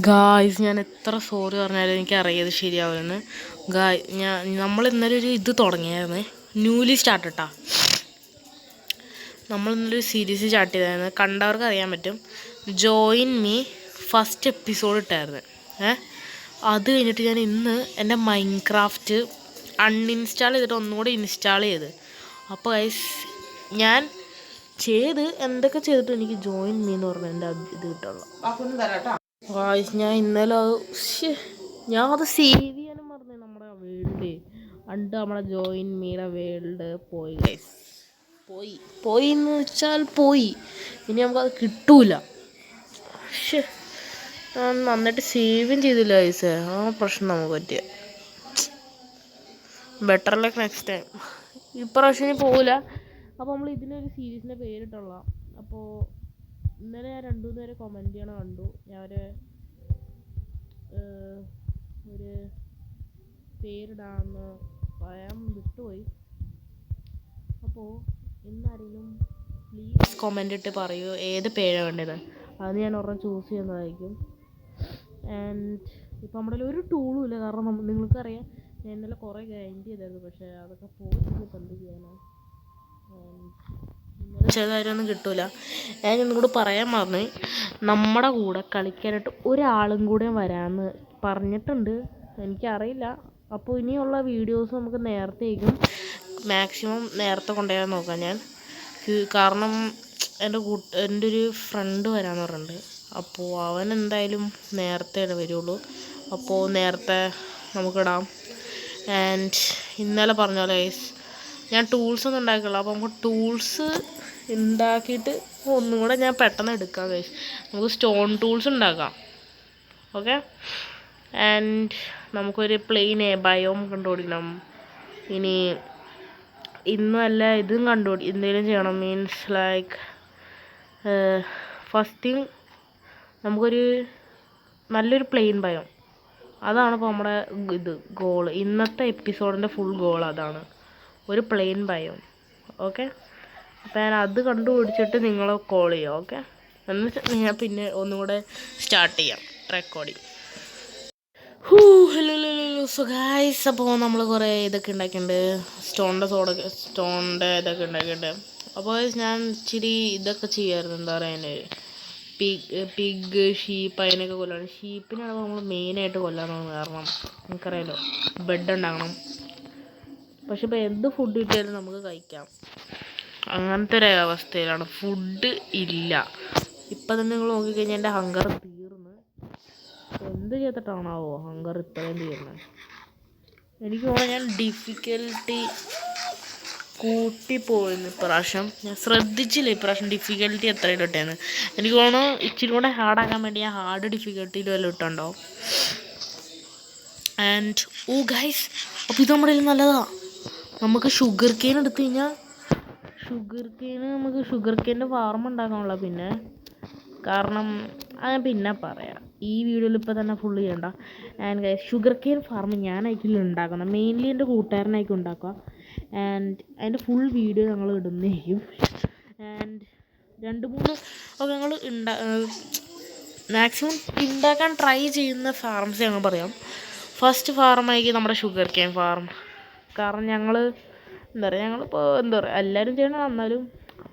Guys ഞാൻ എത്ര sorry പറഞ്ഞാലും എനിക്കറിയാത് ശരിയാവുമെന്ന്. നമ്മൾ ഇന്നലെ ഒരു ഇത് തുടങ്ങിയായിരുന്നു, ന്യൂലി സ്റ്റാർട്ട് ഇട്ടാ. നമ്മൾ ഇന്നലെ ഒരു സീരീസ് സ്റ്റാർട്ട് ചെയ്തായിരുന്നു, കണ്ടവർക്ക് അറിയാൻ പറ്റും. ജോയിൻ മീ ഫസ്റ്റ് എപ്പിസോഡ് ഇട്ടായിരുന്നു. അത് കഴിഞ്ഞിട്ട് ഞാൻ ഇന്ന് എൻ്റെ മൈൻക്രാഫ്റ്റ് അൺഇൻസ്റ്റാൾ ചെയ്തിട്ട് ഒന്നുകൂടി ഇൻസ്റ്റാൾ ചെയ്ത്. അപ്പോൾ ഗൈസ് ഞാൻ എന്തൊക്കെ ചെയ്തിട്ട് എനിക്ക് ജോയിൻ മീ എന്ന് പറഞ്ഞ എൻ്റെ ഇത് കിട്ടുള്ളൂ. ഞാൻ ഇന്നലെ ഞാൻ അത് സേവ് ചെയ്യാനും പറഞ്ഞു. നമ്മുടെ വേൾഡ് നമ്മുടെ ജോയിൻ മീയുടെ വേൾഡ് പോയി ഗൈസ്. പോയി എന്ന് വെച്ചാൽ പോയി. ഇനി നമുക്കത് കിട്ടൂല. ഞാൻ നന്നായിട്ട് സേവും ചെയ്തില്ല ഗൈസ്. ആ പ്രശ്നം നമുക്ക് പറ്റിയ. Better like next time. ഇപ്രാവശ്യം പോകില്ല. അപ്പോൾ നമ്മൾ ഇതിനൊരു സീരീസിൻ്റെ പേരിട്ടുള്ള. അപ്പോൾ ഇന്നലെ ഞാൻ 2-3 പേരെ കമൻറ്റ് ചെയ്യണ കണ്ടു. ഞാൻ ഒരു പേരിടാമെന്ന് പറയാൻ വിട്ടുപോയി. അപ്പോൾ ഇന്നാരെങ്കിലും പ്ലീസ് കമൻ്റ് ഇട്ട് പറയൂ ഏത് പേരാണ് വേണ്ടത്. അത് ഞാൻ ഒരെണ്ണം ചൂസ് ചെയ്യുന്നതായിരിക്കും. ആൻഡ് ഇപ്പോൾ നമ്മുടെ ഒരു ടൂളും ഇല്ല. കാരണം നിങ്ങൾക്കറിയാം ഞാൻ ഇന്നലെ കുറേ ഗ്രൈൻഡ് ചെയ്തായിരുന്നു. പക്ഷേ അതൊക്കെ പോയി ഇപ്പോൾ എന്ത് ചെയ്യാനാണ്. കാര്യമൊന്നും കിട്ടൂല. ഞാൻ ഇന്നുകൂടെ പറയാൻ മറന്നു, നമ്മുടെ കൂടെ കളിക്കാനായിട്ട് ഒരാളും കൂടെ വരാമെന്ന് പറഞ്ഞിട്ടുണ്ട്. എനിക്കറിയില്ല. അപ്പോൾ ഇനിയുള്ള വീഡിയോസ് നമുക്ക് നേരത്തേക്കും മാക്സിമം നേരത്തെ കൊണ്ടുപോകാൻ നോക്കാം ഞാൻ. കാരണം എൻ്റെ ഒരു ഫ്രണ്ട് വരാമെന്ന് പറഞ്ഞിട്ടുണ്ട്. അപ്പോൾ അവൻ എന്തായാലും നേരത്തെ വരുള്ളൂ. അപ്പോൾ നേരത്തെ നമുക്കിടാം. ആൻഡ് ഇന്നലെ പറഞ്ഞ പോലെ ഞാൻ ടൂൾസൊന്നും ഉണ്ടാക്കിയുള്ളൂ. അപ്പോൾ നമുക്ക് ടൂൾസ് ഉണ്ടാക്കിയിട്ട് ഒന്നും കൂടെ ഞാൻ പെട്ടെന്ന് എടുക്കാം ഗൈസ്. നമുക്ക് സ്റ്റോൺ ടൂൾസ് ഉണ്ടാക്കാം. ഓക്കെ. ആൻഡ് നമുക്കൊരു പ്ലെയിൻ ബയോം കണ്ടുപിടിക്കണം. ഇന്നല്ല ഇതും എന്തെങ്കിലും ചെയ്യണം. മീൻസ് ലൈക്ക് ഫസ്റ്റ് തിങ് നമുക്കൊരു നല്ലൊരു പ്ലെയിൻ ബയോം. അതാണ് ഇപ്പോൾ നമ്മുടെ ഗോള്. ഇന്നത്തെ എപ്പിസോഡിൻ്റെ ഫുൾ ഗോൾ അതാണ്, ഒരു പ്ലെയിൻ ബയോം. ഓക്കെ. അപ്പോൾ ഞാൻ അത് കണ്ടുപിടിച്ചിട്ട് നിങ്ങളെ കോൾ ചെയ്യാം. ഓക്കെ. എന്നിട്ട് ഞാൻ പിന്നെ ഒന്നും കൂടെ സ്റ്റാർട്ട് ചെയ്യാം റെക്കോർഡിങ്. ഹലോ സോ ഗൈസ്, അപ്പോൾ നമ്മൾ കുറേ ഇതൊക്കെ ഉണ്ടാക്കിയിട്ടുണ്ട്. സ്റ്റോണിൻ്റെ ഇതൊക്കെ ഉണ്ടാക്കിയിട്ടുണ്ട്. അപ്പോൾ ഞാൻ ഇച്ചിരി ഇതൊക്കെ ചെയ്യുമായിരുന്നു. എന്താ പറയുക, പിഗ് ഷീപ്പ് അതിനൊക്കെ കൊല്ലാണ്. ഷീപ്പിനാണ് നമ്മൾ മെയിനായിട്ട് കൊല്ലാൻ തോന്നുന്നത്. കാരണം നമുക്കറിയാലോ ബെഡ് ഉണ്ടാക്കണം. പക്ഷെ ഇപ്പോൾ എന്ത് ഫുഡ് കിട്ടിയാലും നമുക്ക് കഴിക്കാം. അങ്ങനത്തെ ഒരു അവസ്ഥയിലാണ്. ഫുഡ് ഇല്ല. ഇപ്പം തന്നെ നിങ്ങൾ നോക്കിക്കഴിഞ്ഞാൽ എൻ്റെ ഹങ്കർ തീർന്ന്. എന്ത് ചെയ്തിട്ടാണാവോ ഹങ്കർ ഇത്രയും തീർന്നത്. എനിക്ക് തോന്നുന്നു ഞാൻ ഡിഫിക്കൽട്ടി കൂട്ടിപ്പോയെന്ന് ഇപ്രാവശ്യം. ഞാൻ ശ്രദ്ധിച്ചില്ല ഇപ്രാവശ്യം ഡിഫിക്കൽട്ടി എത്രയും ഇട്ടേന്ന്. എനിക്ക് തോന്നുന്നു ഇച്ചിരി കൂടെ ഹാർഡാക്കാൻ വേണ്ടി ഞാൻ ഹാർഡ് ഡിഫിക്കൽട്ടിയിൽ വല്ലതും ഇട്ടുണ്ടോ. ആൻഡ് ഗൈസ്, അപ്പോൾ ഇത് നമ്മുടെ കയ്യിൽ നല്ലതാണ്. നമുക്ക് ഷുഗർ കെയിൻ എടുത്തു കഴിഞ്ഞാൽ നമുക്ക് ഷുഗർ കെയിൻ്റെ ഫാർം ഉണ്ടാക്കാനുള്ള. പിന്നെ കാരണം അത് പിന്നെ പറയാം. ഈ വീഡിയോയിൽ ഇപ്പോൾ തന്നെ ഫുള്ള് ചെയ്യണ്ട. And guys, sugar cane farm ഞാനായിരിക്കും ഉണ്ടാക്കുന്നത്. മെയിൻലി എൻ്റെ കൂട്ടുകാരനായിരിക്കും ഉണ്ടാക്കുക. ആൻഡ് അതിൻ്റെ ഫുൾ വീഡിയോ ഞങ്ങൾ ഇടുന്നതായിരിക്കും. ആൻഡ് 2-3 ഒക്കെ ഞങ്ങൾ മാക്സിമം ഉണ്ടാക്കാൻ ട്രൈ ചെയ്യുന്ന ഫാർംസ് ഞങ്ങൾ പറയാം. ഫസ്റ്റ് ഫാർമായിരിക്കും നമ്മുടെ ഷുഗർ കെയിൻ ഫാർം. കാരണം ഞങ്ങളിപ്പോൾ എല്ലാവരും ചെയ്യണം. എന്നാലും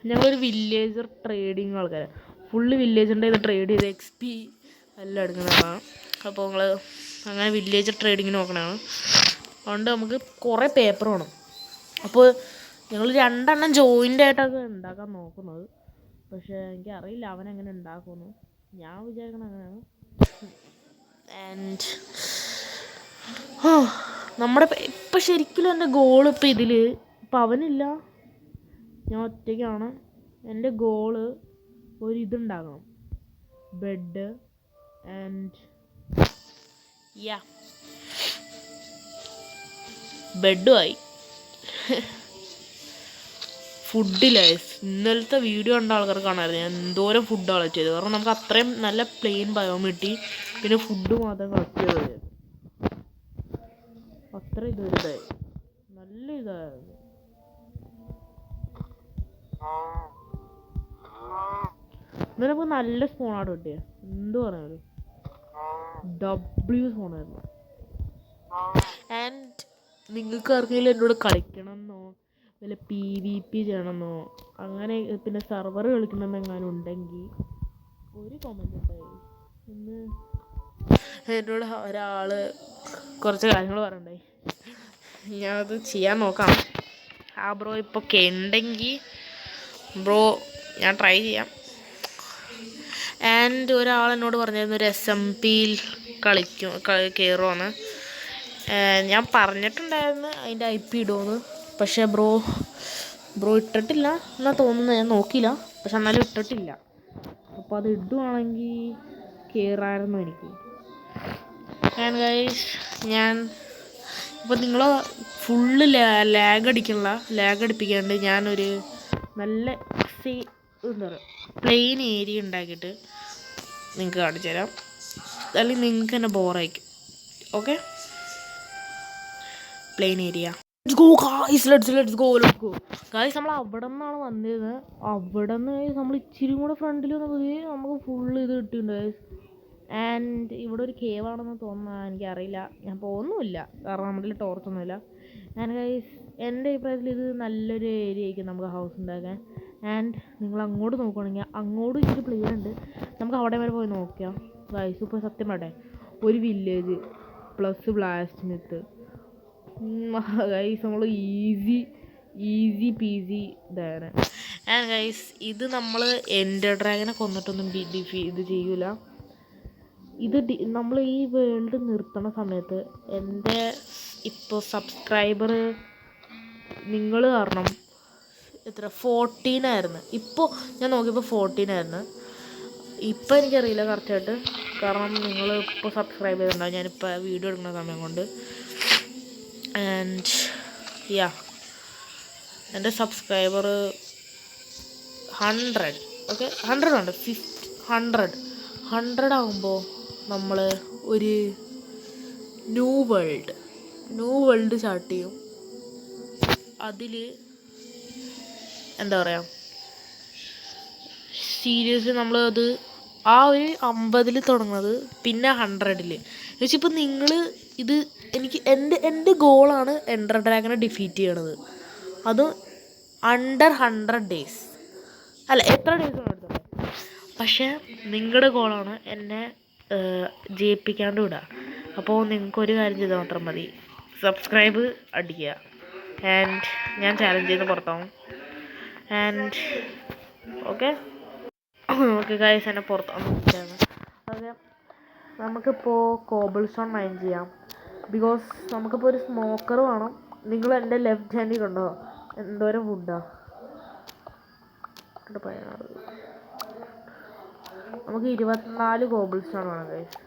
ഞങ്ങളൊരു വില്ലേജർ ട്രേഡിങ് ആൾക്കാരാണ്. ഫുള്ള് വില്ലേജറിൻ്റെ ഇത് ട്രേഡ് ചെയ്ത് XP എല്ലാം എടുക്കുന്നതാണ്. അപ്പോൾ നിങ്ങൾ അങ്ങനെ വില്ലേജർ ട്രേഡിങ്ങിന് നോക്കണതാണ്. അതുകൊണ്ട് നമുക്ക് കുറേ പേപ്പർ വേണം. അപ്പോൾ ഞങ്ങൾ 2 എണ്ണം ജോയിൻ്റ് ആയിട്ടൊക്കെ ഉണ്ടാക്കാൻ നോക്കുന്നത്. പക്ഷേ എനിക്കറിയില്ല അവനെങ്ങനെ ഉണ്ടാക്കുമെന്ന്. ഞാൻ വിചാരിക്കണം അങ്ങനെയാണ്. ആൻഡ് ഇപ്പം ശരിക്കും എൻ്റെ ഗോൾ ഇപ്പം ഇപ്പം അവനില്ല, ഞാൻ ഒറ്റയ്ക്കാണ്. എൻ്റെ ഗോള് ഇതുണ്ടാക്കണം, ബെഡ്. ആൻഡ് ബെഡുമായി. ഫുഡില്ല. ഇന്നലത്തെ വീഡിയോ കണ്ട ആൾക്കാർക്ക് കാണാമായിരുന്നു ഞാൻ എന്തോരം ഫുഡ് കളക്ട് ചെയ്തത്. കാരണം നമുക്ക് അത്രയും നല്ല പ്ലെയിൻ ബയോം കിട്ടി. പിന്നെ ഫുഡ് മാത്രം കളക്ട് ചെയ്തത് അത്ര ഇതായി നല്ല ഇതായിരുന്നു. ഇന്നലെ നമുക്ക് നല്ല സ്പോണാണ് കിട്ടിയത്. എന്ത് പറയാനും സ്പോണായിരുന്നു. ആൻഡ് നിങ്ങൾക്ക് ആർക്കെങ്കിലും എന്നോട് കളിക്കണമെന്നോ വല്ല PvP ചെയ്യണമെന്നോ അങ്ങനെ പിന്നെ സർവർ കളിക്കണമെന്നെങ്ങാനും ഉണ്ടെങ്കിൽ ഒരു കമൻറ്റ് ഉണ്ടായി. ഇന്ന് എന്നോട് ഒരാൾ കുറച്ച് കാര്യങ്ങൾ പറയണ്ടായി. ഞാനത് ചെയ്യാൻ നോക്കാം. ബ്രോ ഇപ്പോൾ ഉണ്ടെങ്കിൽ ബ്രോ ഞാൻ ട്രൈ ചെയ്യാം. ആൻഡ് ഒരാൾ എന്നോട് പറഞ്ഞിരുന്നു ഒരു SMPയിൽ കയറുമെന്ന്. ഞാൻ പറഞ്ഞിട്ടുണ്ടായിരുന്നു അതിൻ്റെ IP ഇടുമെന്ന്. പക്ഷേ ബ്രോ ഇട്ടിട്ടില്ല എന്നാണ് തോന്നുന്നത്. ഞാൻ നോക്കിയില്ല, പക്ഷെ എന്നാലും ഇട്ടിട്ടില്ല. അപ്പോൾ അത് ഇടുവാണെങ്കിൽ കയറാമായിരുന്നു എനിക്ക്. ആൻഡ് ഗൈസ് ഞാൻ ഇപ്പോൾ നിങ്ങൾ ഫുള്ള് ലാഗ് അടിപ്പിക്കാണ്ട് ഞാനൊരു നല്ല എന്താ പറയുക പ്ലെയിൻ ഏരിയ ഉണ്ടാക്കിയിട്ട് നിങ്ങൾക്ക് കാണിച്ചു തരാം. അല്ലെങ്കിൽ നിങ്ങൾക്ക് തന്നെ ബോറായിരിക്കും. Okay, plain area. Let's go guys. നമ്മൾ അവിടെ നിന്നാണ് വന്നിരുന്നത്. അവിടെ നിന്ന് നമ്മൾ ഇച്ചിരി കൂടെ ഫ്രണ്ടിൽ വന്നപ്പോൾ നമുക്ക് ഫുള്ള് ഇത് കിട്ടിയിട്ടുണ്ട് ഗായ്സ്. ആൻഡ് ഇവിടെ ഒരു കേവ് ആണെന്ന് തോന്നുന്നു, എനിക്കറിയില്ല. ഞാൻ പോകുന്നുമില്ല കാരണം നമ്മുടെ ടോർച്ചൊന്നുമില്ല. ആൻഡ് ഗൈസ് എൻ്റെ അഭിപ്രായത്തിൽ ഇത് നല്ലൊരു ഏരിയ ആയിരിക്കും നമുക്ക് ഹൗസ് ഉണ്ടാക്കാൻ. ആൻഡ് നിങ്ങൾ അങ്ങോട്ട് നോക്കുകയാണെങ്കിൽ അങ്ങോട്ടും ഇച്ചിരി പ്ലെയിൻ ഉണ്ട്. നമുക്ക് അവിടെ വരെ പോയി നോക്കാം ഗൈസ്. ഇപ്പോൾ സത്യം പറയട്ടെ, ഒരു village plus blast Smith guys, നമ്മൾ ഈസി പീസി ഇതാണ്. ആൻഡ് ഗൈസ് ഇത് നമ്മൾ എൻഡർ ഡ്രാഗനെ കൊന്നിട്ടൊന്നും ഇത് ചെയ്യൂല. ഇത് നമ്മൾ ഈ വേൾഡ് നിർത്തണ സമയത്ത് എൻ്റെ ഇപ്പോൾ സബ്സ്ക്രൈബർ നിങ്ങൾ കാരണം എത്ര 14 ആയിരുന്നു. ഇപ്പോൾ ഞാൻ നോക്കിയപ്പോൾ 14 ആയിരുന്നു. ഇപ്പോൾ എനിക്കറിയില്ല കറക്റ്റായിട്ട്, കാരണം നിങ്ങൾ ഇപ്പോൾ സബ്സ്ക്രൈബ് ചെയ്തിട്ടുണ്ടാവും ഞാനിപ്പോൾ വീഡിയോ എടുക്കുന്ന സമയം കൊണ്ട്. ആൻഡ് യാ എൻ്റെ സബ്സ്ക്രൈബർ 100. ഓക്കെ, 100 ഉണ്ട്. 100 ആകുമ്പോൾ നമ്മൾ ഒരു ന്യൂ വേൾഡ് സ്റ്റാർട്ട് ചെയ്യും. അതിൽ എന്താ പറയുക, സീരിയസ്ലി നമ്മളത് ആ ഒരു 50 തുടങ്ങുന്നത്, പിന്നെ 100 വെച്ചിപ്പോൾ നിങ്ങൾ ഇത് എൻ്റെ ഗോളാണ് എൻഡർ ഡ്രാഗനെ ഡിഫീറ്റ് ചെയ്യണത്. അത് അണ്ടർ 100 ഡേയ്സ് അല്ല, എത്ര ഡേയ്സ് ആണ് എടുത്തത്. പക്ഷേ നിങ്ങളുടെ ഗോളാണ് എന്നെ ജയിപ്പിക്കാണ്ട് വിടുക. അപ്പോൾ നിങ്ങൾക്കൊരു കാര്യം ചെയ്താൽ മാത്രം മതി, സബ്സ്ക്രൈബ് അടിക്കുക. ആൻഡ് ഞാൻ ചാലഞ്ച് ചെയ്ത് പുറത്താവും. ആൻഡ് ഓക്കെ ഗൈസ്, എന്നെ പുറത്താണ്. ഓക്കെ, നമുക്കിപ്പോൾ കോബിൾ സ്റ്റോൺ മൈൻ ചെയ്യാം. ബിക്കോസ് നമുക്കിപ്പോൾ ഒരു സ്മോക്കർ വേണം. നിങ്ങൾ എൻ്റെ ലെഫ്റ്റ് ഹാൻഡിൽ കണ്ടോ എന്തോരം ഫുഡാണ്. നമുക്ക് 24 കോബിൾ സ്റ്റോൺ വേണം ഗൈസ്.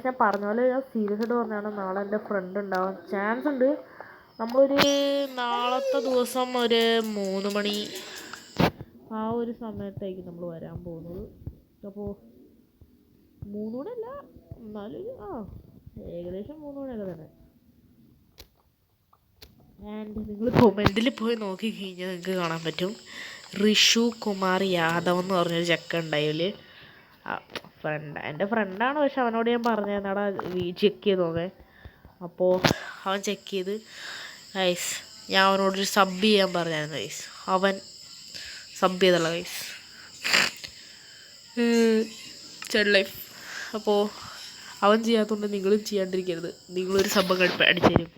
ഞാൻ പറഞ്ഞ പോലെ ഞാൻ സീരിയസ് ആയിട്ട് പറഞ്ഞാണ്, നാളെ എൻ്റെ ഫ്രണ്ട് ഉണ്ടാവാൻ ചാൻസ് ഉണ്ട്. നമ്മളൊരു നാളത്തെ ദിവസം ഒരു 3 മണി ആ ഒരു സമയത്തായിരിക്കും നമ്മൾ വരാൻ പോകുന്നത്. അപ്പോൾ 3 മണിയല്ല, എന്നാലും ഏകദേശം 3 മണിയൊക്കെ തന്നെ. ആൻഡ് നിങ്ങൾ കൊമെൻറ്റിൽ പോയി നോക്കിക്കഴിഞ്ഞാൽ നിങ്ങൾക്ക് കാണാൻ പറ്റും, ഋഷു കുമാർ യാദവ് എന്ന് പറഞ്ഞൊരു ചെക്ക ഉണ്ടായില്ലേ. എൻ്റെ ഫ്രണ്ടാണ്, പക്ഷെ അവനോട് ഞാൻ പറഞ്ഞാടാ ചെക്ക് ചെയ്ത് നോക്കേ. അപ്പോൾ അവൻ ചെക്ക് ചെയ്ത് ഗൈസ്, ഞാൻ അവനോടൊരു സബ് ചെയ്യാൻ പറഞ്ഞായിരുന്നു ഗൈസ്. അവൻ സബ് ചെയ്തുള്ള ഗൈസ് ചെഡ് ലൈഫ്. അപ്പോൾ അവൻ ചെയ്യാത്തതുകൊണ്ട് നിങ്ങളും ചെയ്യാണ്ടിരിക്കരുത്. നിങ്ങളൊരു സബ് അടിച്ചു തരും.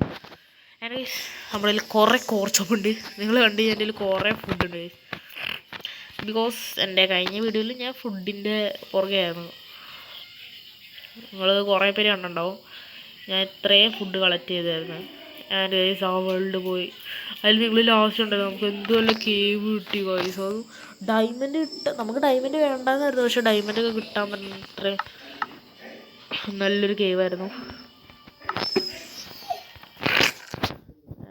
ആൻഡ് ഗൈസ് നമ്മുടെ കയ്യിൽ കുറേ കോർച്ചൊപ്പുണ്ട്. നിങ്ങൾ കണ്ടു കഴിഞ്ഞാൽ എൻ്റെ കയ്യിൽ കുറേ ഫുഡുണ്ട് ഗൈസ്. ബിക്കോസ് എൻ്റെ കഴിഞ്ഞ വീഡിയോയിൽ ഞാൻ ഫുഡിൻ്റെ പുറകെ ആയിരുന്നു. നിങ്ങൾ കുറേ പേര് കണ്ടിട്ടുണ്ടാവും ഞാൻ ഇത്രയും ഫുഡ് കളക്ട് ചെയ്തായിരുന്നു. ആൻഡ് ഗൈസ് ആ വേൾഡ് പോയി. അതിൽ നിങ്ങൾ ലാസ്റ്റ് ഉണ്ടായിരുന്നു നമുക്ക് എന്തുവല്ല കേവ് കിട്ടി ഗൈസ്. അത് നമുക്ക് ഡയമണ്ട് വേണ്ടാന്നായിരുന്നു, പക്ഷെ ഡയമണ്ടൊക്കെ കിട്ടാൻ പറ്റുന്ന ഇത്രയും നല്ലൊരു കേവായിരുന്നു.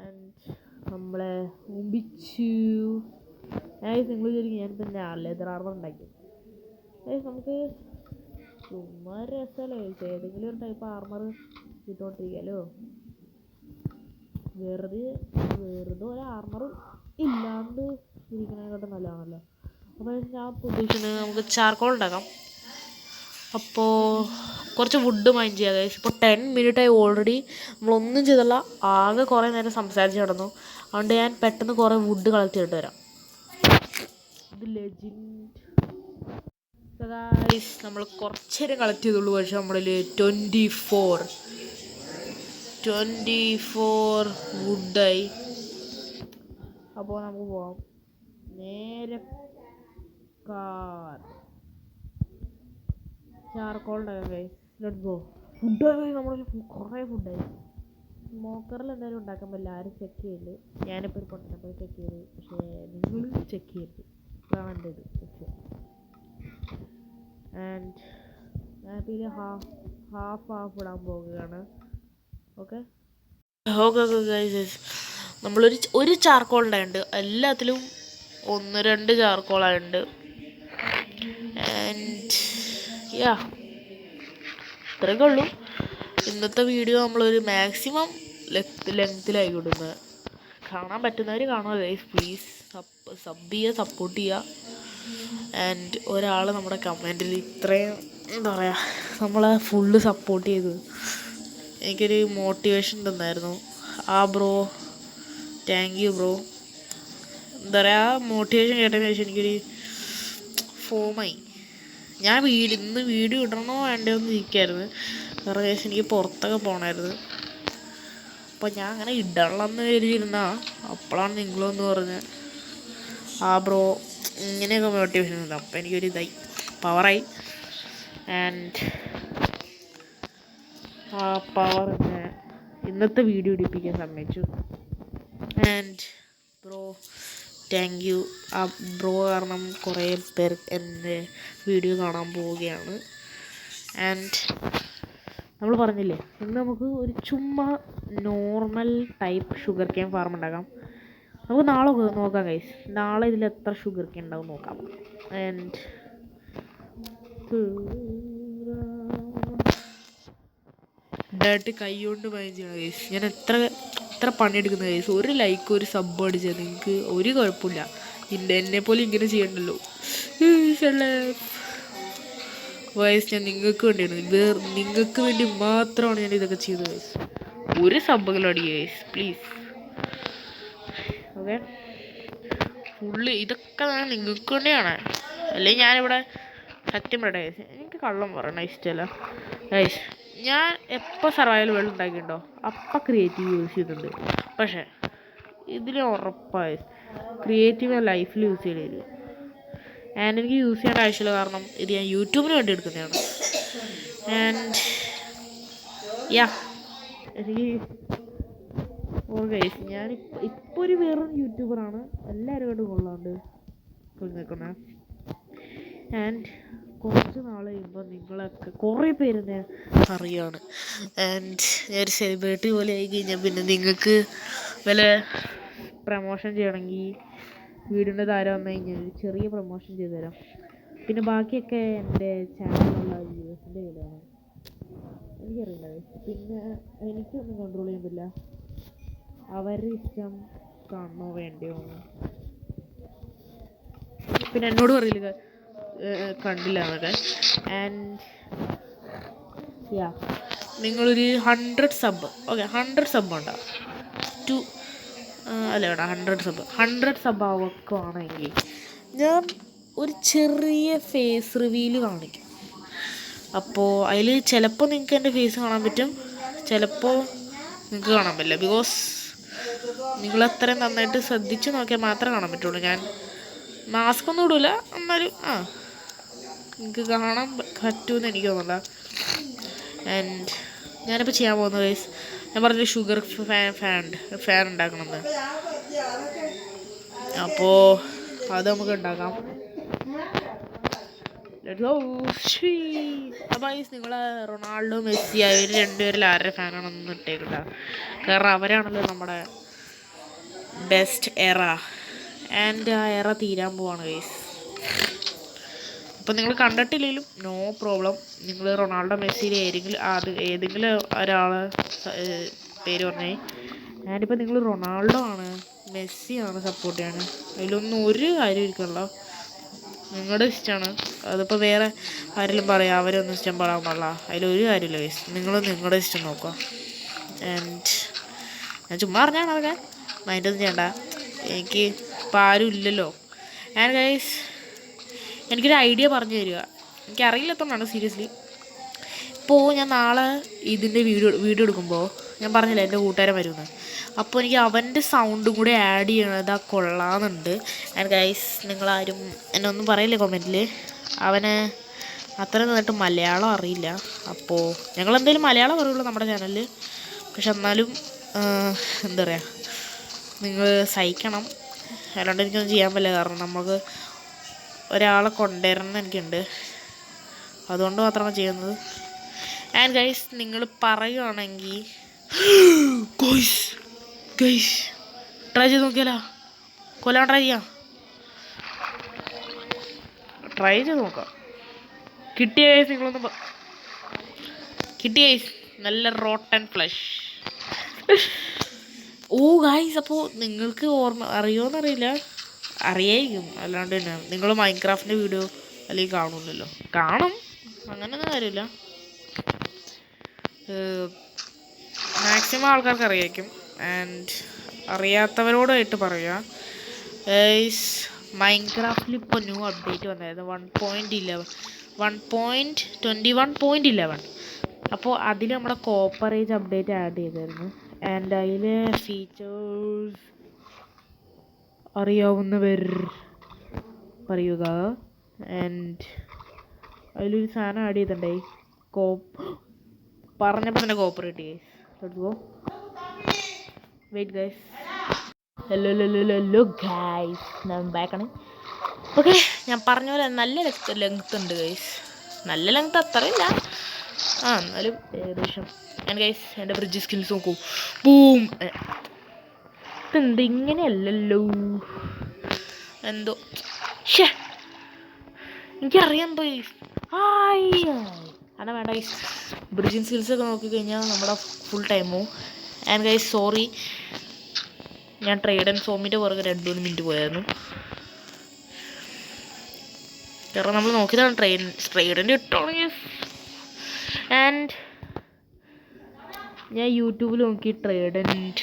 ആൻഡ് നമ്മളെ മുമ്പിച്ചു നിങ്ങൾ വിചാരിക്കും ഞാനിപ്പോൾ എൻ്റെ ലെതർ ആർമർ ഉണ്ടാക്കി. നമുക്ക് ചുമ്മാ രസമല്ലേ ഏതെങ്കിലും ഒരു ടൈപ്പ് ആർമർ ഇട്ടോണ്ടിരിക്കാമല്ലോ. വെറുതെ ഒരു ആർമറും ഇല്ലാണ്ട് ഇരിക്കണേക്കാട്ടും നല്ലതാണല്ലോ. അപ്പോൾ ഞാൻ ഉദ്ദേശിക്കുന്നത് നമുക്ക് ചാർക്കോൾ ഉണ്ടാക്കാം. അപ്പോൾ കുറച്ച് വുഡ് മൈൻഡ് ചെയ്യാം ഗൈസ്. ഇപ്പോൾ 10 മിനിറ്റായി ഓൾറെഡി നമ്മളൊന്നും ചെയ്തല്ല, ആകെ കുറേ നേരം സംസാരിച്ച് കിടന്നു. അതുകൊണ്ട് ഞാൻ പെട്ടെന്ന് കുറേ വുഡ് കളക്ട് ചെയ്തിട്ട് വരാം. ഇത് ലെജൻഡ് ഗൈസ്. നമ്മൾ കുറച്ച് നേരം കളക്ട് ചെയ്തുള്ളൂ, പക്ഷെ നമ്മളിൽ 24 വുഡായി. അപ്പോൾ നമുക്ക് പോവാം നേരെ. ചാർക്കോളുണ്ടാകാം ഗൈസ്. Let's go. ഫുഡായി നമ്മൾ കുറേ ഫുഡായി. സ്മോക്കറിൽ എന്തായാലും ഉണ്ടാക്കാൻ പറ്റില്ല, ആരും ചെക്ക് ചെയ്യില്ല. ഞാനിപ്പോൾ ഒരു പൊട്ടനപ്പോൾ ചെക്ക് ചെയ്ത്, പക്ഷേ നിങ്ങൾ ചെക്ക് ചെയ്യരുത്, അതാണ് എൻ്റെ ഇത്. പക്ഷേ ആൻഡ് ഞാനിപ്പോൾ ഇത് ഹാഫ് ഇടാൻ പോവുകയാണ്. Okay guys. നമ്മളൊരു ചാർക്കോൾ ഉണ്ടായിട്ടുണ്ട്, എല്ലാത്തിലും 1-2 ചാർക്കോളായിട്ടുണ്ട്. ആൻഡ് യാ, ഇത്രയൊക്കെ ഉള്ളൂ ഇന്നത്തെ വീഡിയോ. നമ്മളൊരു മാക്സിമം ലെങ്ത്തിലായി കൊടുക്കുന്നത്. കാണാൻ പറ്റുന്നവർ കാണുക ഗൈസ്. പ്ലീസ് സബ് ചെയ്യുക, സപ്പോർട്ട് ചെയ്യുക. ആൻഡ് ഒരാൾ നമ്മുടെ കമൻറ്റിൽ ഇത്രയും എന്താ പറയുക, നമ്മളെ ഫുള്ള് സപ്പോർട്ട് ചെയ്തു, എനിക്കൊരു മോട്ടിവേഷൻ തന്നായിരുന്നു. Bro, thank you bro. എന്താ പറയുക, മോട്ടിവേഷൻ കേട്ടതിന് ശേഷം എനിക്കൊരു ഫോമായി. ഞാൻ ഇന്ന് വീഡിയോ ഇടണോ വേണ്ടോ എന്ന് ഇരിക്കായിരുന്നു, കാരണം ശേഷം എനിക്ക് പുറത്തൊക്കെ പോകണമായിരുന്നു. അപ്പോൾ ഞാൻ അങ്ങനെ ഇടണമെന്ന് കരുതിയിരുന്നാ, അപ്പോഴാണ് നിങ്ങളൊന്ന് പറഞ്ഞ് ബ്രോ ഇങ്ങനെയൊക്കെ മോട്ടിവേഷൻ ഉണ്ട്. അപ്പോൾ എനിക്കൊരു ഇതായി, പവറായി. ആൻഡ് ആ പവർ എന്നെ ഇന്നത്തെ വീഡിയോ ഇടിപ്പിക്കാൻ സമ്മതിച്ചു. And bro thank you. Bro കാരണം കുറേ പേർ എൻ്റെ വീഡിയോ കാണാൻ പോവുകയാണ്. ആൻഡ് നമ്മൾ പറഞ്ഞില്ലേ, ഇന്ന് നമുക്ക് ഒരു ചുമ്മാ normal type sugar cane farm ഉണ്ടാക്കാം. നമുക്ക് നാളെ നോക്കാം ഗൈസ്, നാളെ ഇതിൽ എത്ര ഷുഗർ കെയിൻ ഉണ്ടാവും നോക്കാം. ആൻഡ് ഡയറക്റ്റ് കൈ കൊണ്ട് മൈൻഡ് ചെയ്യണം ഗൈസ്. ഞാൻ എത്ര പണിയെടുക്കുന്ന ഗൈസ്. ഒരു ലൈക്ക് ഒരു സബ് അടിച്ചാൽ നിങ്ങൾക്ക് ഒരു കുഴപ്പമില്ല. എന്നെപ്പോലെ ഇങ്ങനെ ചെയ്യണ്ടല്ലോ വയസ്സ്. ഞാൻ നിങ്ങൾക്ക് വേണ്ടിയാണ്, നിങ്ങൾക്ക് വേണ്ടി മാത്രമാണ് ഞാൻ ഇതൊക്കെ ചെയ്തത് ഗൈസ്. ഒരു സബ്ബുകൾ അടിക്കുക ഗൈസ് പ്ലീസ്. ഓക്കെ, ഫുള്ള് ഇതൊക്കെ ഞാൻ നിങ്ങൾക്ക് വേണ്ടിയാണ്. അല്ലെങ്കിൽ ഞാനിവിടെ സത്യം പറയട്ടെ ഗൈസ്, എനിക്ക് കള്ളം പറയണ ഇഷ്ടമല്ല ഗൈസ്. ഞാൻ എപ്പോൾ സർവൈവൽ വേൾഡ് ഉണ്ടാക്കിയിട്ടുണ്ടോ അപ്പം ക്രിയേറ്റീവ് യൂസ് ചെയ്തിട്ടുണ്ട്. പക്ഷേ ഇതിൽ ഉറപ്പായി ക്രിയേറ്റീവ് ഞാൻ ലൈഫിൽ യൂസ് ചെയ്തില്ല. ആൻഡ് എനിക്ക് യൂസ് ചെയ്യേണ്ട ആവശ്യമില്ല, കാരണം ഇത് ഞാൻ യൂട്യൂബിന് വേണ്ടി എടുക്കുന്നതാണ്. ആൻഡ് യാ, എനിക്ക് ഗൈസ് ഇപ്പോൾ ഒരു വേറൊരു യൂട്യൂബറാണ്, എല്ലാവരും കൊണ്ട് കൊള്ളാണ്ട് നിൽക്കുന്നത്. ആൻഡ് കുറച്ച് നാൾ കഴിയുമ്പോൾ നിങ്ങളൊക്കെ കുറേ പേരെന്നെ അറിയാണ്. ആൻഡ് ഞാനൊരു സെലിബ്രിറ്റി പോലെ ആയി കഴിഞ്ഞാൽ പിന്നെ നിങ്ങൾക്ക് വല്ല പ്രമോഷൻ ചെയ്യണമെങ്കിൽ വീടിൻ്റെ താരം വന്നു കഴിഞ്ഞാൽ ചെറിയ പ്രമോഷൻ ചെയ്തു തരാം. പിന്നെ ബാക്കിയൊക്കെ എൻ്റെ ചാനലിലുള്ള വ്യൂവേഴ്സിൻ്റെ കയ്യിലാണ്, എനിക്കറിയില്ല. പിന്നെ എനിക്കൊന്നും കൺട്രോൾ ചെയ്യാൻ പറ്റില്ല, അവരുടെ ഇഷ്ടം കാണണോ വേണ്ടയോ. പിന്നെ എന്നോട് പറയില്ല കണ്ടില്ല എന്നൊക്കെ. ആൻഡ് യാ, നിങ്ങളൊരു 100 സബ്, ഓക്കെ 100 സബ് ഉണ്ടാവും, അല്ല വേണ്ട 100 സബ് ആവുകയാണെങ്കിൽ ഞാൻ ഒരു ചെറിയ ഫേസ് റിവീൽ കാണിക്കും. അപ്പോൾ അതിൽ ചിലപ്പോൾ നിങ്ങൾക്ക് എൻ്റെ ഫേസ് കാണാൻ പറ്റും, ചിലപ്പോൾ നിങ്ങൾക്ക് കാണാൻ പറ്റില്ല. ബിക്കോസ് നിങ്ങളത്രയും നന്നായിട്ട് ശ്രദ്ധിച്ച് നോക്കിയാൽ മാത്രമേ കാണാൻ പറ്റുള്ളൂ. ഞാൻ മാസ്ക് ഒന്നും ഇടില്ല, എന്നാലും നിങ്ങൾക്ക് കാണാൻ പറ്റുമെന്ന് എനിക്ക് തോന്നില്ല. ആൻഡ് ഞാനിപ്പോൾ ചെയ്യാൻ പോകുന്നത് ഗൈസ്, ഞാൻ പറഞ്ഞ ഷുഗർ ഫാൻ ഉണ്ടാക്കണമെന്ന്. അപ്പോൾ അത് നമുക്ക് ഉണ്ടാക്കാം. അപ്പോൾ ഗൈസ്, നിങ്ങൾ റൊണാൾഡോ മെസ്സി അവർ രണ്ടുപേരിൽ ആരുടെ ഫാനാണെന്ന് ഇട്ടേക്കില്ല, കാരണം അവരാണല്ലോ നമ്മുടെ ബെസ്റ്റ് എറ. ആൻഡ് ആ എറ തീരാൻ പോവാണ് ഗൈസ്. അപ്പോൾ നിങ്ങൾ കണ്ടിട്ടില്ലെങ്കിലും നോ പ്രോബ്ലം, നിങ്ങൾ റൊണാൾഡോ മെസ്സിയിൽ ഏതെങ്കിലും ഒരാളെ പേര് പറഞ്ഞേ. ഞാനിപ്പോൾ നിങ്ങൾ റൊണാൾഡോ ആണ് മെസ്സിയാണ് സപ്പോർട്ട് ചെയ്യാണ്, അതിലൊന്നും ഒരു കാര്യം ഇരിക്കണല്ലോ. നിങ്ങളുടെ ഇഷ്ടമാണ്. അതിപ്പോൾ വേറെ ആരെങ്കിലും പറയാം അവരൊന്നും ഇഷ്ടം പറയാൻ പാടില്ല, അതിലൊരു കാര്യമില്ല ഗൈസ്. നിങ്ങൾ നിങ്ങളുടെ ഇഷ്ടം നോക്കുക. ആൻഡ് ഞാൻ ചുമ്മാ പറഞ്ഞാണ് അതൊക്കെ, മൈൻഡൊന്നും ചെയ്യണ്ട, എനിക്ക് ഇപ്പോൾ ആരും ഇല്ലല്ലോ. ആൻഡ് ഗൈസ് എനിക്കൊരു ഐഡിയ പറഞ്ഞു തരിക, എനിക്കറിയില്ലാത്തതുകൊണ്ടാണ് സീരിയസ്ലി. ഇപ്പോൾ ഞാൻ നാളെ ഇതിൻ്റെ വീഡിയോ എടുക്കുമ്പോൾ ഞാൻ പറഞ്ഞില്ല എൻ്റെ കൂട്ടുകാരൻ വരുമെന്ന്, അപ്പോൾ എനിക്ക് അവൻ്റെ സൗണ്ടും കൂടി ആഡ് ചെയ്യണത് കൊള്ളാമെന്നുണ്ട്. ആൻഡ് ഗൈസ് നിങ്ങളാരും എന്നെ ഒന്നും പറയില്ലേ കമൻറ്റിൽ, അവന് അത്ര നന്നായിട്ട് മലയാളം അറിയില്ല. അപ്പോൾ ഞങ്ങളെന്തെങ്കിലും മലയാളം പറയുള്ളൂ നമ്മുടെ ചാനലിൽ, പക്ഷെ എന്നാലും എന്താ പറയുക, നിങ്ങൾ സഹിക്കണം, അല്ലാണ്ട് എനിക്കൊന്നും ചെയ്യാൻ പറ്റില്ല. കാരണം നമുക്ക് ഒരാളെ കൊണ്ടുവരണം എനിക്കുണ്ട്, അതുകൊണ്ട് മാത്രമാണ് ചെയ്യുന്നത്. ആൻഡ് ഗൈസ് നിങ്ങൾ പറയുകയാണെങ്കിൽ ഗൈസ് ട്രൈ ചെയ്ത് നോക്കിയാലോ, കൊല്ലാൻ ട്രൈ ചെയ്ത് നോക്കാം. കിട്ടിയ ഗൈസ് നിങ്ങളൊന്ന് കിട്ടിയ ഗൈസ് നല്ല റോട്ടൻ ഫ്ലഷ്. ഓ ഗൈസ് അപ്പോൾ നിങ്ങൾക്ക് അറിയുമോയെന്നറിയില്ല, അറിയായിരിക്കും, അല്ലാണ്ട് തന്നെ നിങ്ങൾ മൈൻക്രാഫ്റ്റിൻ്റെ വീഡിയോ അല്ലെങ്കിൽ കാണുമല്ലോ, കാണും, അങ്ങനെയൊന്നും കാര്യമില്ല. മാക്സിമം ആൾക്കാർക്ക് അറിയായിരിക്കും. ആൻഡ് അറിയാത്തവരോടായിട്ട് പറയുക, മൈൻക്രാഫ്റ്റിൽ ഇപ്പോൾ ന്യൂ അപ്ഡേറ്റ് വന്നായിരുന്നു 1.21.11. അപ്പോൾ അതിൽ നമ്മുടെ കോപ്പറേജ് അപ്ഡേറ്റ് ആഡ് ചെയ്തായിരുന്നു. ആൻഡ് അതിൽ ഫീച്ചേഴ്സ് അറിയാവുന്നവർ പറയുക. ആൻഡ് അതിലൊരു സാധനം ആഡ് ചെയ്തിട്ടുണ്ടായി, പറഞ്ഞപ്പോൾ തന്നെ cooperate guys. Let's go. Wait guys. Hello guys, ഞാൻ ബാക്കാണ്. ഓക്കെ, ഞാൻ പറഞ്ഞ പോലെ നല്ല ലെങ്ത് ഉണ്ട് ഗൈസ്, നല്ല ലെങ്ത് അത്രയില്ല, എന്നാലും ഏകദേശം. ഞാൻ ഗൈസ് എൻ്റെ ബ്രിഡ്ജ് സ്കിൽസ് നോക്കൂ. ബൂം. ഇതെന്ത് ഇങ്ങനെയല്ലല്ലോ, എന്തോ എനിക്കറിയാൻ പോയി. അതാ വേണ്ട ഗൈസ്, ബ്രിഡ്ജിങ് സ്കിൽസൊക്കെ നോക്കിക്കഴിഞ്ഞാൽ നമ്മുടെ ഫുൾ ടൈമോ. ആൻഡ് ഗൈസ് സോറി, ഞാൻ ട്രേഡ് ആൻഡ് ഫോമിൻ്റെ പുറകെ 2-3 മിനിറ്റ് പോയായിരുന്നു. കാരണം നമ്മൾ നോക്കിയതാണ് ട്രേഡിൻ്റെ ഇട്ടാണെങ്കിൽ. ആൻഡ് ഞാൻ യൂട്യൂബിൽ നോക്കി ട്രേഡ് ആൻഡ്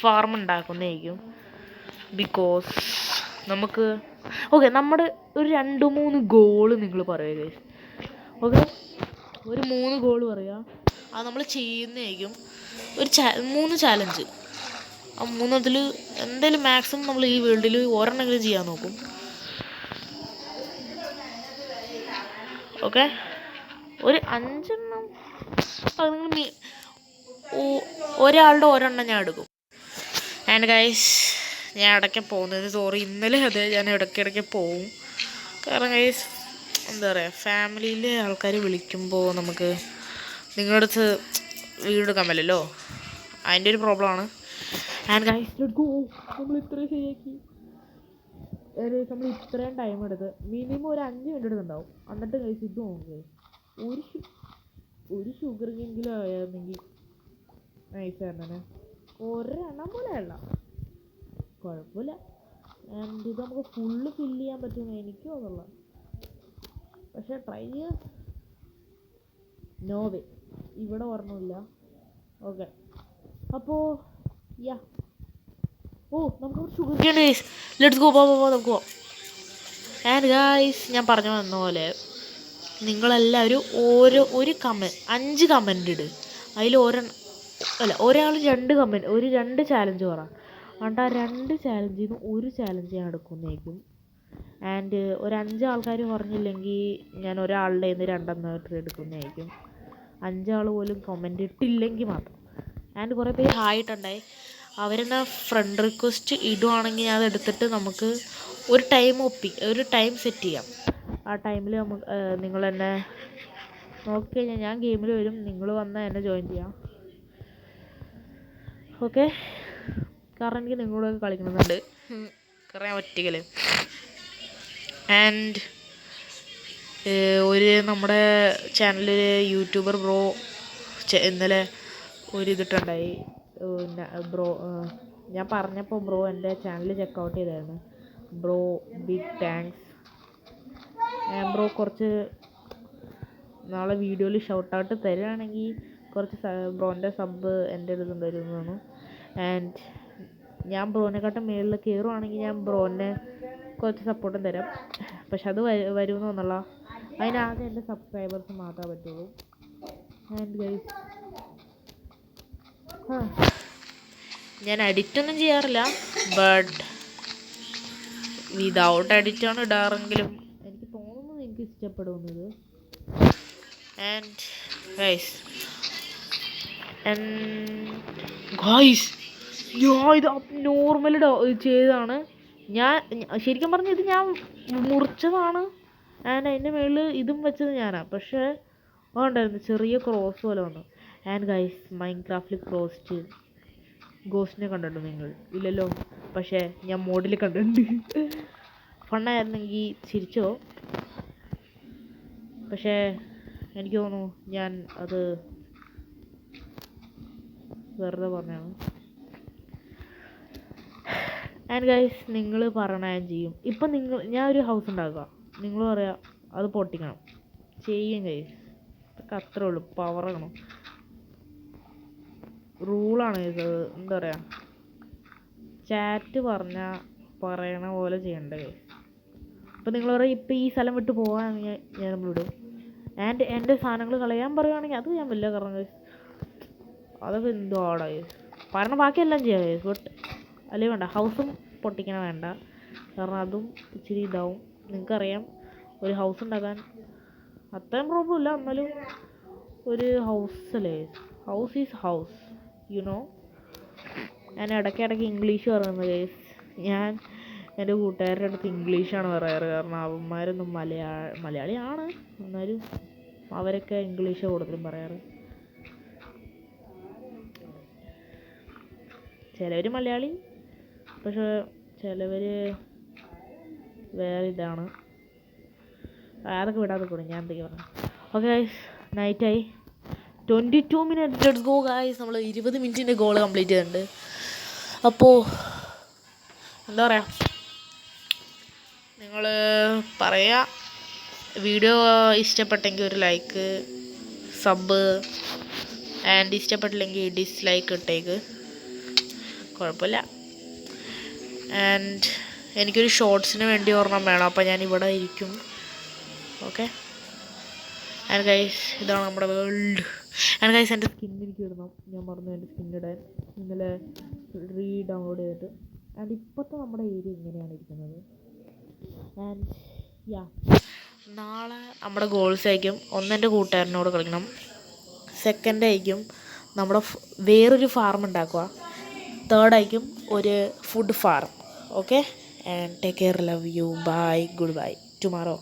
ഫാർം ഉണ്ടാക്കുന്നതായിരിക്കും. ബിക്കോസ് നമുക്ക് നമ്മുടെ ഒരു 2-3 ഗോള് നിങ്ങൾ പറയുക ഗൈസ്. ഓക്കെ, ഒരു 3 ഗോൾ പറയുക, അത് നമ്മൾ ചെയ്യുന്നതായിരിക്കും. ഒരു 3 ചാലഞ്ച്, ആ 3 എന്തായാലും മാക്സിമം നമ്മൾ ഈ വേൾഡിൽ ഒരെണ്ണമെങ്കിലും ചെയ്യാൻ നോക്കും. ഓക്കെ, ഒരു 5 എണ്ണം അത് നിങ്ങൾ ഒരാളുടെ ഒരെണ്ണം ഞാൻ എടുക്കും. ആൻഡ് ഗൈസ് ഞാൻ ഇടയ്ക്ക് പോകുന്നത് സോറി, ഇന്നലെ അതെ ഞാൻ ഇടയ്ക്കിടയ്ക്ക് പോവും. കാരണം ഗൈസ് എന്താ പറയുക, ഫാമിലിയിലെ ആൾക്കാർ വിളിക്കുമ്പോൾ നമുക്ക് നിങ്ങളുടെ അടുത്ത് വീഡിയോ എടുക്കാൻ പറ്റില്ലല്ലോ, അതിൻ്റെ ഒരു പ്രോബ്ലമാണ്. ആൻഡ് ഗൈസ് നമ്മൾ ഇത്രയും ശരിയാക്കി, നമ്മൾ ഇത്രയും ടൈം എടുത്ത് മിനിമം ഒരു 5 മിനിറ്റ് എടുത്തുണ്ടാവും. എന്നിട്ട് ഗൈസ് ഇത് നോക്കുക, ഒരു ഷുഗറിനെങ്കിലും ആയിരുന്നെങ്കിൽ നൈസായിരുന്നു. ഒരെണ്ണം പോലെ അല്ല, കുഴപ്പമില്ല. ആൻഡ് ഇത് നമുക്ക് ഫുള്ള് ഫില്ല് ചെയ്യാൻ പറ്റുമെന്ന് എനിക്ക് തോന്നുന്നില്ല, പക്ഷെ ട്രൈ ചെയ്യാം. നോവേ ഇവിടെ ഓർമ്മയില്ല. ഓക്കെ, അപ്പോൾ നമുക്ക് ഷുഗർ ചെയ്യണ്ട ഗൈസ്. ലെറ്റ്സ് ഗോ, നമുക്ക് പോവാം. ആൻഡ് ഗൈസ് ഞാൻ പറഞ്ഞു വന്ന പോലെ നിങ്ങളെല്ലാവരും ഒരു 5 കമൻ്റ് ഇട്. അതിൽ ഒരാൾ 2 കമൻറ്റ്, 2 ചാലഞ്ച് പറ. എന്നിട്ട് ആ 2 ചാലഞ്ചിൽ നിന്ന് ഒരു ചാലഞ്ച് ഞാൻ എടുക്കുന്നതായിരിക്കും. ആൻഡ് ഒരു 5 ആൾക്കാർ പറഞ്ഞില്ലെങ്കിൽ ഞാൻ ഒരാളുടെ നിന്ന് 2 എണ്ണമായിട്ട് എടുക്കുന്നതായിരിക്കും. 5 ആൾ പോലും കമൻ്റ് ഇട്ടില്ലെങ്കിൽ മാത്രം. ആൻഡ് കുറേ പേര് ഹായിട്ടുണ്ടായി, അവരെന്നെ ഫ്രണ്ട് റിക്വസ്റ്റ് ഇടുവാണെങ്കിൽ ഞാൻ അതെടുത്തിട്ട് നമുക്ക് ഒരു ടൈം സെറ്റ് ചെയ്യാം. ആ ടൈമിൽ നമുക്ക് നിങ്ങൾ എന്നെ നോക്കിക്കഴിഞ്ഞാൽ ഞാൻ ഗെയിമിൽ വരും, നിങ്ങൾ വന്നാൽ എന്നെ ജോയിൻ ചെയ്യാം. ഓക്കെ, കാരണം എനിക്ക് നിങ്ങളോടൊക്കെ കളിക്കണമെന്നുണ്ട്, കാരണം ഞാൻ ഒറ്റയ്ക്കല്ലേ. ആൻഡ് നമ്മുടെ ചാനലിൽ യൂട്യൂബർ ബ്രോ ഇന്നലെ ഇതിട്ടുണ്ടായി. ബ്രോ ഞാൻ പറഞ്ഞപ്പോൾ ബ്രോ എൻ്റെ ചാനൽ ചെക്കൗട്ട് ചെയ്തായിരുന്നു. Bro big thanks. ബ്രോ കുറച്ച് നാളെ വീഡിയോയിൽ ഷൗട്ടൗട്ട് തരുകയാണെങ്കിൽ കുറച്ച് ബ്രോൻ്റെ സബ് എൻ്റെ അടുത്തും തരുന്നതാണ്. ആൻഡ് ഞാൻ ബ്രോനെക്കാട്ടും മേളിൽ കയറുവാണെങ്കിൽ ഞാൻ ബ്രോനെ കുറച്ച് സപ്പോർട്ടും തരാം. പക്ഷെ അത് വരുമെന്ന് തോന്നല്ല. അതിനാദ്യം എൻ്റെ സബ്സ്ക്രൈബേഴ്സ് മാത്രമേ പറ്റുള്ളൂ. ആൻഡ് ഗൈസ് ഞാൻ എഡിറ്റൊന്നും ചെയ്യാറില്ല, ബട്ട് വിതൗട്ട് എഡിറ്റാണ് ഇടാറെങ്കിലും എനിക്ക് തോന്നുന്നു എനിക്ക് ഇഷ്ടപ്പെടുന്നത്. ആൻഡ് ഗൈസ് ഞാൻ ഇത് നോർമൽ ചെയ്തതാണ്. ഞാൻ ശരിക്കും പറഞ്ഞാൽ ഇത് ഞാൻ മുറിച്ചതാണ്. ആൻഡ് അതിൻ്റെ മുകളിൽ ഇതും വെച്ചത് ഞാനാണ്. പക്ഷേ അതുണ്ടായിരുന്നു ചെറിയ ക്രോസ് പോലെ വന്നു. ആൻഡ് ഗൈസ് മൈൻക്രാഫ്റ്റിൽ ഗോസ്റ്റിനെ കണ്ടിട്ടുണ്ടോ നിങ്ങൾ? ഇല്ലല്ലോ. പക്ഷേ ഞാൻ മോഡിൽ കണ്ടിട്ടുണ്ട്. ഫണ്ണായിരുന്നെങ്കിൽ ചിരിച്ചോ. പക്ഷേ എനിക്ക് തോന്നുന്നു ഞാൻ അത് വെറുതെ പറഞ്ഞാണ്. ആൻഡ് ഗൈസ് നിങ്ങൾ പറയണ ഞാൻ ചെയ്യും. ഇപ്പം ഞാൻ ഒരു ഹൗസ് ഉണ്ടാക്കുക, നിങ്ങൾ പറയാം അത് പൊട്ടിക്കണം, ചെയ്യും ഗൈസ്. ഇതൊക്കെ അത്രേ ഉള്ളൂ. പവറാകണം, റൂളാണ് ഇത്. എന്താ പറയുക, ചാറ്റ് പറയണ പോലെ ചെയ്യണ്ട ഗൈസ്. ഇപ്പം നിങ്ങൾ പറയും ഇപ്പം ഈ സ്ഥലം വിട്ട് പോകാനാണെങ്കിൽ ഞാൻ വിടും. ആൻഡ് എൻ്റെ സാധനങ്ങൾ കളയാൻ പറയുകയാണെങ്കിൽ അത് ഞാൻ വല്ല കാരണം ഗൈസ്. അതൊക്കെ എന്തോ ആടാ ഗൈസ്. പറഞ്ഞ ബാക്കിയെല്ലാം ചെയ്യാം ഗൈസ്. ബട്ട് അല്ലെങ്കിൽ വേണ്ട, ഹൗസും പൊട്ടിക്കണ വേണ്ട. കാരണം അതും ഇച്ചിരി ഇതാവും. നിങ്ങൾക്കറിയാം ഒരു ഹൗസ് ഉണ്ടാക്കാൻ അത്രയും പ്രോബ്ലം ഇല്ല. എന്നാലും ഒരു ഹൗസ് അല്ലേ, house is house, you know. ഞാൻ ഇടയ്ക്കിടയ്ക്ക് ഇംഗ്ലീഷ് പറയുന്നത് ഗൈസ്. ഞാൻ എൻ്റെ കൂട്ടുകാരുടെ അടുത്ത് ഇംഗ്ലീഷാണ് പറയാറ്. കാരണം അവന്മാരൊന്നും മലയാളിയാണ്, എന്നാലും അവരൊക്കെ ഇംഗ്ലീഷ് കൂടുതലും പറയാറ്. ചിലവർ മലയാളി, പക്ഷേ ചിലവർ വേറെ ഇതാണ്. അതൊക്കെ വിടാതെ കൂടെ ഞാൻ എന്തൊക്കെ പറഞ്ഞു. ഓക്കെ ഗൈസ്, നൈറ്റായി. 22 മിനിറ്റ് ലെറ്റ്സ് ഗോ ഗൈസ്. നമ്മൾ 20 മിനിറ്റിൻ്റെ ഗോൾ കംപ്ലീറ്റ് ചെയ്തിട്ടുണ്ട്. അപ്പോൾ എന്താ പറയുക, നിങ്ങൾ പറയുക വീഡിയോ ഇഷ്ടപ്പെട്ടെങ്കിൽ ഒരു ലൈക്ക്, സബ്, ആൻഡ് ഇഷ്ടപ്പെട്ടില്ലെങ്കിൽ ഡിസ്ലൈക്ക് ഇട്ടേക്ക്, കുഴപ്പമില്ല. ആൻഡ് എനിക്കൊരു ഷോർട്സിന് വേണ്ടി ഒരെണ്ണം വേണം. അപ്പോൾ ഞാൻ ഇവിടെ ഇരിക്കും. ഓക്കെ. ആൻഡ് ഗൈസ് ഇതാണ് നമ്മുടെ വേൾഡ്. ആൻഡ് ഗൈസ് എൻ്റെ സ്കിൻ എനിക്ക് ഇടണം, ഞാൻ മറന്നു എൻ്റെ സ്കിൻ ഇടാൻ. ഇന്നലെ ഡൗൺലോഡ് ചെയ്തിട്ട്. ആൻഡ് ഇപ്പോഴത്തെ നമ്മുടെ ഏരിയ ഇങ്ങനെയാണ് ഇരിക്കുന്നത്. ആൻഡ് യാ, നാളെ നമ്മുടെ ഗോൾസ് ആയിരിക്കും ഒന്നെൻ്റെ കൂട്ടുകാരനോട് കളിക്കണം, സെക്കൻഡ് ആയിരിക്കും നമ്മുടെ വേറൊരു ഫാർം ഉണ്ടാക്കുക, തേർഡ് ആയിരിക്കും ഒരു food farm. Okay. And take care, love you, bye, good bye, tomorrow.